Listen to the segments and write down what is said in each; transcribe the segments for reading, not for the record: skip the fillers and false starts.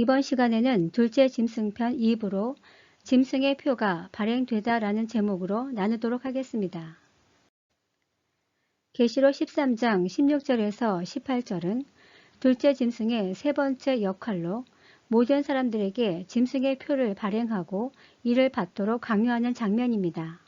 이번 시간에는 둘째 짐승편 2부로 짐승의 표가 발행되다라는 제목으로 나누도록 하겠습니다. 계시록 13장 16절에서 18절은 둘째 짐승의 세 번째 역할로 모든 사람들에게 짐승의 표를 발행하고 이를 받도록 강요하는 장면입니다.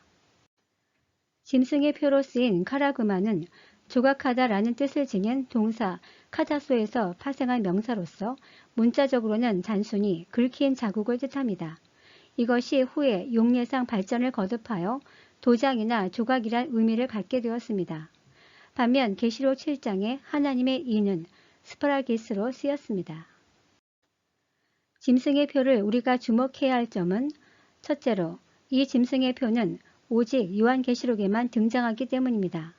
짐승의 표로 쓰인 카라그마는 조각하다라는 뜻을 지닌 동사 카자소에서 파생한 명사로서 문자적으로는 단순히 긁힌 자국을 뜻합니다. 이것이 후에 용례상 발전을 거듭하여 도장이나 조각이란 의미를 갖게 되었습니다. 반면 계시록 7장의 하나님의 이는 스파라기스로 쓰였습니다. 짐승의 표를 우리가 주목해야 할 점은 첫째로 이 짐승의 표는 오직 요한계시록에만 등장하기 때문입니다.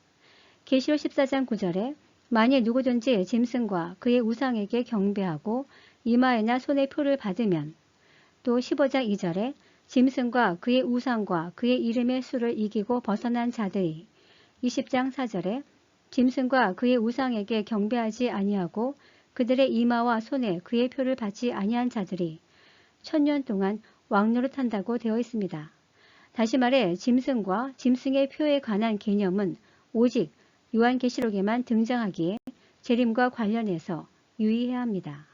계시록 14장 9절에 만일 누구든지 짐승과 그의 우상에게 경배하고 이마에나 손에 표를 받으면, 또 15장 2절에 짐승과 그의 우상과 그의 이름의 수를 이기고 벗어난 자들이, 20장 4절에 짐승과 그의 우상에게 경배하지 아니하고 그들의 이마와 손에 그의 표를 받지 아니한 자들이 1000년 동안 왕노릇한다고 되어 있습니다. 다시 말해 짐승과 짐승의 표에 관한 개념은 오직 요한계시록에만 등장하기에 재림과 관련해서 유의해야 합니다.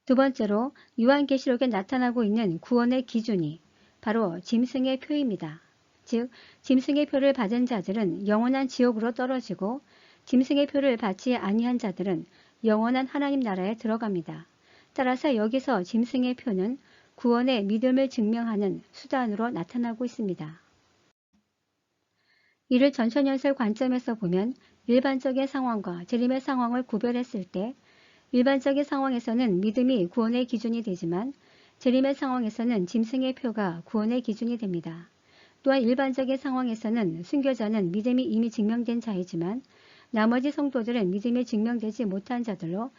두 번째로 요한계시록에 나타나고 있는 구원의 기준이 바로 짐승의 표입니다. 즉 짐승의 표를 받은 자들은 영원한 지옥으로 떨어지고 짐승의 표를 받지 아니한 자들은 영원한 하나님 나라에 들어갑니다. 따라서 여기서 짐승의 표는 구원의 믿음을 증명하는 수단으로 나타나고 있습니다. 이를 전천연설 관점에서 보면 일반적인 상황과 재림의 상황을 구별했을 때 일반적인 상황에서는 믿음이 구원의 기준이 되지만 재림의 상황에서는 짐승의 표가 구원의 기준이 됩니다. 또한 일반적인 상황에서는 순교자는 믿음이 이미 증명된 자이지만 나머지 성도들은 믿음이 증명되지 못한 자들로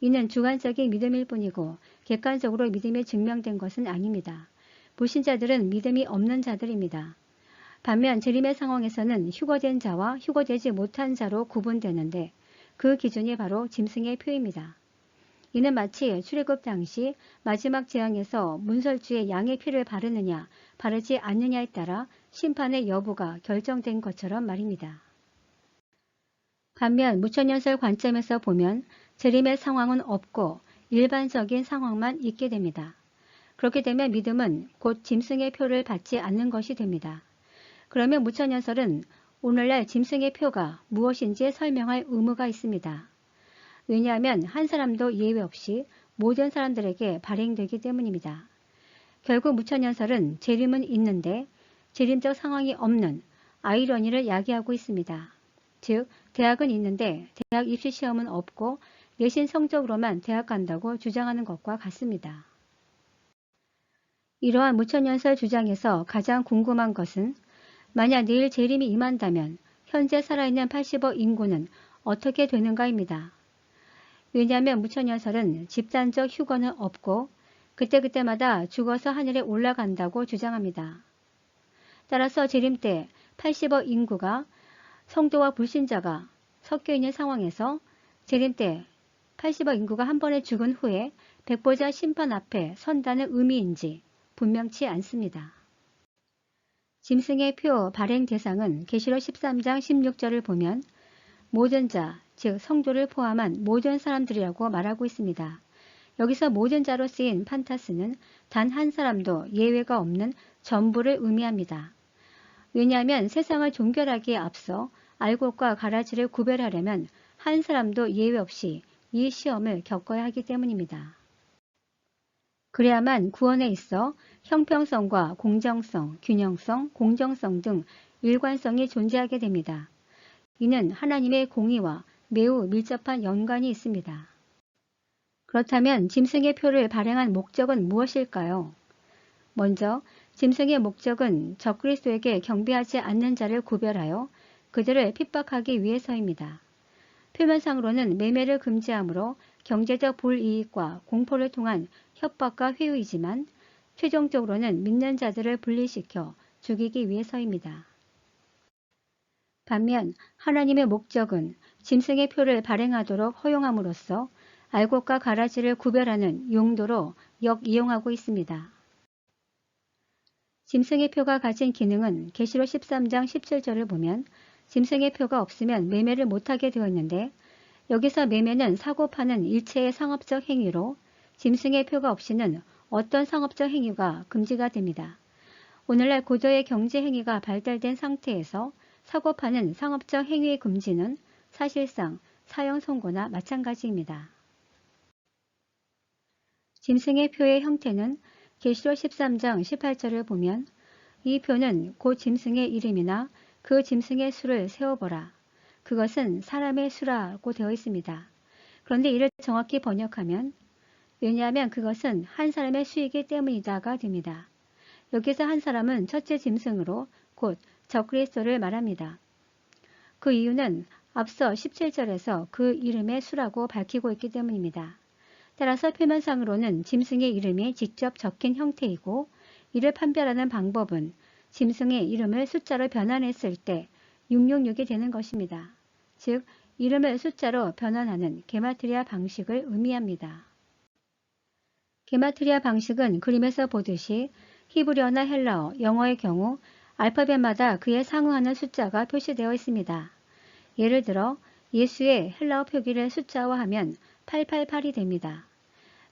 이는 주관적인 믿음일 뿐이고 객관적으로 믿음이 증명된 것은 아닙니다. 불신자들은 믿음이 없는 자들입니다. 반면 재림의 상황에서는 휴거된 자와 휴거되지 못한 자로 구분되는데 그 기준이 바로 짐승의 표입니다. 이는 마치 출애굽 당시 마지막 재앙에서 문설주에 양의 피를 바르느냐 바르지 않느냐에 따라 심판의 여부가 결정된 것처럼 말입니다. 반면 무천연설 관점에서 보면 재림의 상황은 없고 일반적인 상황만 있게 됩니다. 그렇게 되면 믿음은 곧 짐승의 표를 받지 않는 것이 됩니다. 그러면 무천연설은 오늘날 짐승의 표가 무엇인지 설명할 의무가 있습니다. 왜냐하면 한 사람도 예외 없이 모든 사람들에게 발행되기 때문입니다. 결국 무천연설은 재림은 있는데 재림적 상황이 없는 아이러니를 야기하고 있습니다. 즉 대학은 있는데 대학 입시시험은 없고 내신 성적으로만 대학 간다고 주장하는 것과 같습니다. 이러한 무천연설 주장에서 가장 궁금한 것은 만약 내일 재림이 임한다면 현재 살아있는 80억 인구는 어떻게 되는가입니다. 왜냐하면 무천연설은 집단적 휴거는 없고 그때그때마다 죽어서 하늘에 올라간다고 주장합니다. 따라서 재림 때 80억 인구가 성도와 불신자가 섞여 있는 상황에서 재림 때 80억 인구가 한 번에 죽은 후에 백보자 심판 앞에 선다는 의미인지 분명치 않습니다. 짐승의 표 발행 대상은 계시록 13장 16절을 보면 모든 자, 즉 성도를 포함한 모든 사람들이라고 말하고 있습니다. 여기서 모든 자로 쓰인 판타스는 단 한 사람도 예외가 없는 전부를 의미합니다. 왜냐하면 세상을 종결하기에 앞서 알곡과 가라지를 구별하려면 한 사람도 예외 없이 이 시험을 겪어야 하기 때문입니다. 그래야만 구원에 있어 형평성과 공정성, 균형성, 공정성 등 일관성이 존재하게 됩니다. 이는 하나님의 공의와 매우 밀접한 연관이 있습니다. 그렇다면 짐승의 표를 발행한 목적은 무엇일까요? 먼저 짐승의 목적은 적그리스도에게 경배하지 않는 자를 구별하여 그들을 핍박하기 위해서입니다. 표면상으로는 매매를 금지하므로 경제적 불이익과 공포를 통한 협박과 회유이지만 최종적으로는 믿는 자들을 분리시켜 죽이기 위해서입니다. 반면 하나님의 목적은 짐승의 표를 발행하도록 허용함으로써 알곡과 가라지를 구별하는 용도로 역이용하고 있습니다. 짐승의 표가 가진 기능은 계시록 13장 17절을 보면 짐승의 표가 없으면 매매를 못하게 되었는데, 여기서 매매는 사고 파는 일체의 상업적 행위로 짐승의 표가 없이는 어떤 상업적 행위가 금지가 됩니다. 오늘날 고도의 경제 행위가 발달된 상태에서 사고 파는 상업적 행위의 금지는 사실상 사형 선고나 마찬가지입니다. 짐승의 표의 형태는 계시록 13장 18절을 보면 이 표는 곧 짐승의 이름이나 그 짐승의 수를 세어보라. 그것은 사람의 수라고 되어 있습니다. 그런데 이를 정확히 번역하면 왜냐하면 그것은 한 사람의 수이기 때문이다가 됩니다. 여기서 한 사람은 첫째 짐승으로 곧 적그리스도를 말합니다. 그 이유는 앞서 17절에서 그 이름의 수라고 밝히고 있기 때문입니다. 따라서 표면상으로는 짐승의 이름이 직접 적힌 형태이고, 이를 판별하는 방법은 짐승의 이름을 숫자로 변환했을 때 666이 되는 것입니다. 즉 이름을 숫자로 변환하는 게마트리아 방식을 의미합니다. 게마트리아 방식은 그림에서 보듯이 히브리어나 헬라어, 영어의 경우 알파벳마다 그에 상응하는 숫자가 표시되어 있습니다. 예를 들어 예수의 헬라어 표기를 숫자화하면 888이 됩니다.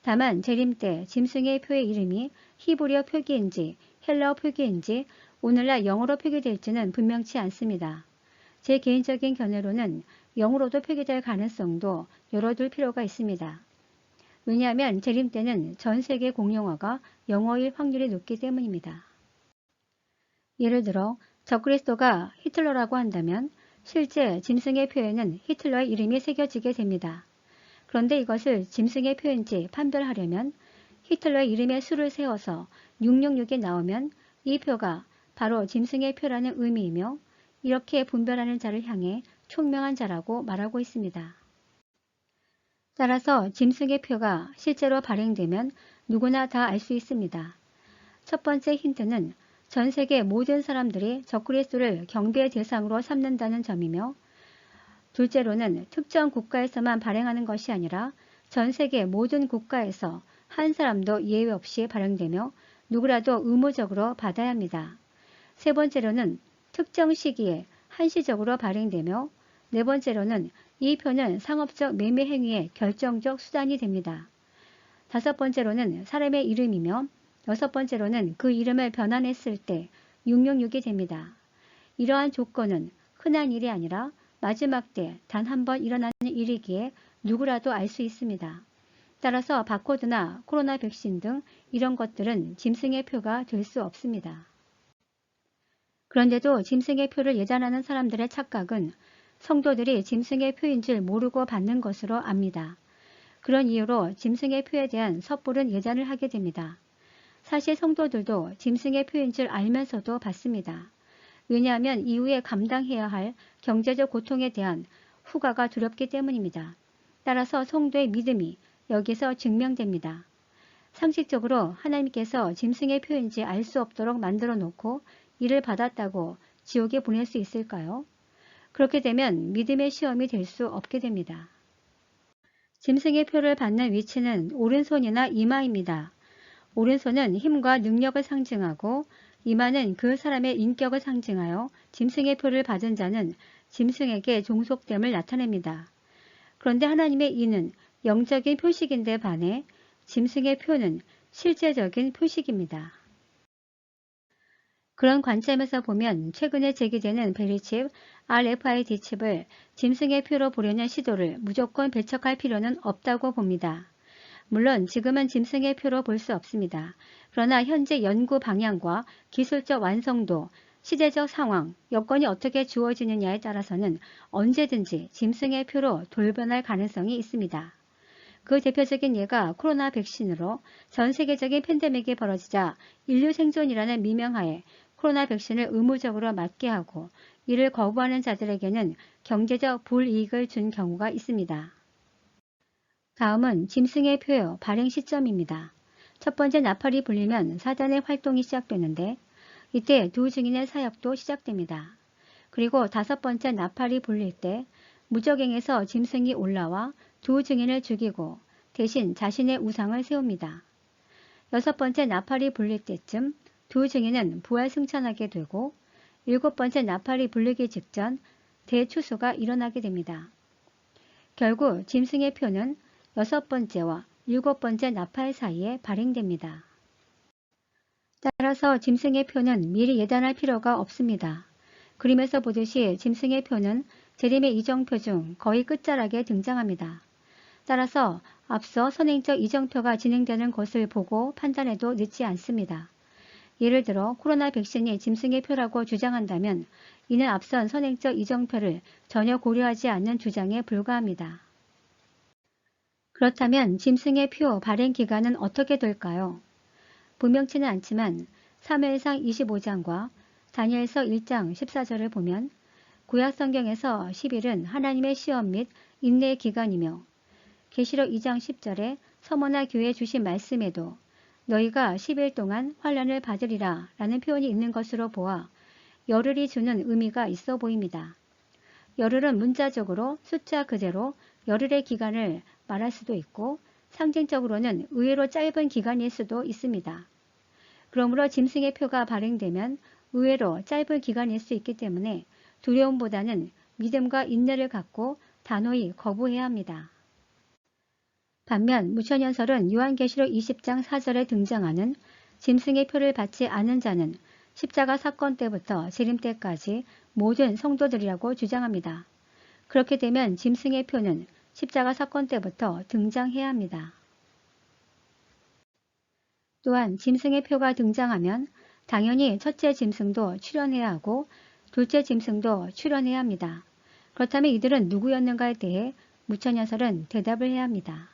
다만 재림 때 짐승의 표의 이름이 히브리어 표기인지 헬라어 표기인지 오늘날 영어로 표기될지는 분명치 않습니다. 제 개인적인 견해로는 영어로도 표기될 가능성도 열어둘 필요가 있습니다. 왜냐하면 재림 때는 전 세계 공용어가 영어일 확률이 높기 때문입니다. 예를 들어 적그리스도가 히틀러라고 한다면 실제 짐승의 표에는 히틀러의 이름이 새겨지게 됩니다. 그런데 이것을 짐승의 표인지 판별하려면 히틀러의 이름의 수를 세워서 666이 나오면 이 표가 바로 짐승의 표라는 의미이며, 이렇게 분별하는 자를 향해 총명한 자라고 말하고 있습니다. 따라서 짐승의 표가 실제로 발행되면 누구나 다 알 수 있습니다. 첫 번째 힌트는 전 세계 모든 사람들이 적그리스도를 경배의 대상으로 삼는다는 점이며, 둘째로는 특정 국가에서만 발행하는 것이 아니라 전 세계 모든 국가에서 한 사람도 예외 없이 발행되며 누구라도 의무적으로 받아야 합니다. 세 번째로는 특정 시기에 한시적으로 발행되며, 네 번째로는 이 표는 상업적 매매 행위의 결정적 수단이 됩니다. 다섯 번째로는 사람의 이름이며, 여섯 번째로는 그 이름을 변환했을 때 666이 됩니다. 이러한 조건은 흔한 일이 아니라 마지막 때 단 한 번 일어나는 일이기에 누구라도 알 수 있습니다. 따라서 바코드나 코로나 백신 등 이런 것들은 짐승의 표가 될 수 없습니다. 그런데도 짐승의 표를 예단하는 사람들의 착각은 성도들이 짐승의 표인 줄 모르고 받는 것으로 압니다. 그런 이유로 짐승의 표에 대한 섣부른 예단을 하게 됩니다. 사실 성도들도 짐승의 표인 줄 알면서도 받습니다. 왜냐하면 이후에 감당해야 할 경제적 고통에 대한 후과가 두렵기 때문입니다. 따라서 성도의 믿음이 여기서 증명됩니다. 상식적으로 하나님께서 짐승의 표인지 알 수 없도록 만들어 놓고 이를 받았다고 지옥에 보낼 수 있을까요? 그렇게 되면 믿음의 시험이 될 수 없게 됩니다. 짐승의 표를 받는 위치는 오른손이나 이마입니다. 오른손은 힘과 능력을 상징하고 이마는 그 사람의 인격을 상징하여 짐승의 표를 받은 자는 짐승에게 종속됨을 나타냅니다. 그런데 하나님의 이는 영적인 표식인데 반해 짐승의 표는 실제적인 표식입니다. 그런 관점에서 보면 최근에 제기되는 베리칩, RFID 칩을 짐승의 표로 보려는 시도를 무조건 배척할 필요는 없다고 봅니다. 물론 지금은 짐승의 표로 볼 수 없습니다. 그러나 현재 연구 방향과 기술적 완성도, 시대적 상황, 여건이 어떻게 주어지느냐에 따라서는 언제든지 짐승의 표로 돌변할 가능성이 있습니다. 그 대표적인 예가 코로나 백신으로 전 세계적인 팬데믹이 벌어지자 인류 생존이라는 미명하에 코로나 백신을 의무적으로 맞게 하고 이를 거부하는 자들에게는 경제적 불이익을 준 경우가 있습니다. 다음은 짐승의 표요 발행 시점입니다. 첫 번째 나팔이 불리면 사단의 활동이 시작되는데 이때 두 증인의 사역도 시작됩니다. 그리고 다섯 번째 나팔이 불릴 때 무적행에서 짐승이 올라와 두 증인을 죽이고 대신 자신의 우상을 세웁니다. 여섯 번째 나팔이 불릴 때쯤 두 증인은 부활승천하게 되고 일곱 번째 나팔이 불리기 직전 대추수가 일어나게 됩니다. 결국 짐승의 표는 여섯 번째와 일곱 번째 나팔 사이에 발행됩니다. 따라서 짐승의 표는 미리 예단할 필요가 없습니다. 그림에서 보듯이 짐승의 표는 재림의 이정표 중 거의 끝자락에 등장합니다. 따라서 앞서 선행적 이정표가 진행되는 것을 보고 판단해도 늦지 않습니다. 예를 들어 코로나 백신이 짐승의 표라고 주장한다면 이는 앞선 선행적 이정표를 전혀 고려하지 않는 주장에 불과합니다. 그렇다면 짐승의 표 발행 기간은 어떻게 될까요? 분명치는 않지만 사무엘상 25장과 다니엘서 1장 14절을 보면 구약 성경에서 10일은 하나님의 시험 및 인내의 기간이며 계시록 2장 10절에 서머나 교회에 주신 말씀에도 너희가 10일 동안 환난을 받으리라 라는 표현이 있는 것으로 보아 열흘이 주는 의미가 있어 보입니다. 열흘은 문자적으로 숫자 그대로 열흘의 기간을 말할 수도 있고 상징적으로는 의외로 짧은 기간일 수도 있습니다. 그러므로 짐승의 표가 발행되면 의외로 짧은 기간일 수 있기 때문에 두려움보다는 믿음과 인내를 갖고 단호히 거부해야 합니다. 반면 무천연설은 요한계시록 20장 4절에 등장하는 짐승의 표를 받지 않은 자는 십자가 사건 때부터 재림 때까지 모든 성도들이라고 주장합니다. 그렇게 되면 짐승의 표는 십자가 사건 때부터 등장해야 합니다. 또한 짐승의 표가 등장하면 당연히 첫째 짐승도 출현해야 하고 둘째 짐승도 출현해야 합니다. 그렇다면 이들은 누구였는가에 대해 무천연설은 대답을 해야 합니다.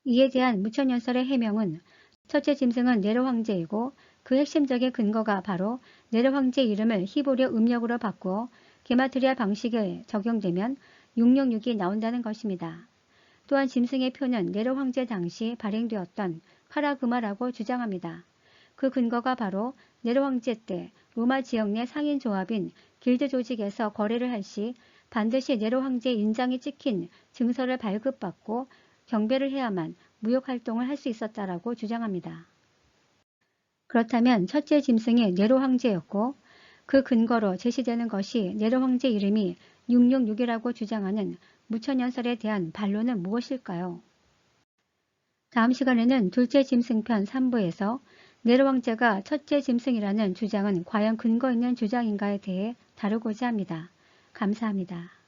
이에 대한 무천연설의 해명은 첫째 짐승은 네로 황제이고 그 핵심적인 근거가 바로 네로 황제 이름을 히브리어 음력으로 바꾸어 게마트리아 방식에 적용되면 666이 나온다는 것입니다. 또한 짐승의 표는 네로 황제 당시 발행되었던 카라그마라고 주장합니다. 그 근거가 바로 네로 황제 때 로마 지역 내 상인 조합인 길드 조직에서 거래를 할 시 반드시 네로 황제의 인장이 찍힌 증서를 발급받고 경배를 해야만 무역활동을 할 수 있었다라고 주장합니다. 그렇다면 첫째 짐승이 네로 황제였고 그 근거로 제시되는 것이 네로 황제 이름이 666이라고 주장하는 무천연설에 대한 반론은 무엇일까요? 다음 시간에는 둘째 짐승편 3부에서 네로 황제가 첫째 짐승이라는 주장은 과연 근거 있는 주장인가에 대해 다루고자 합니다. 감사합니다.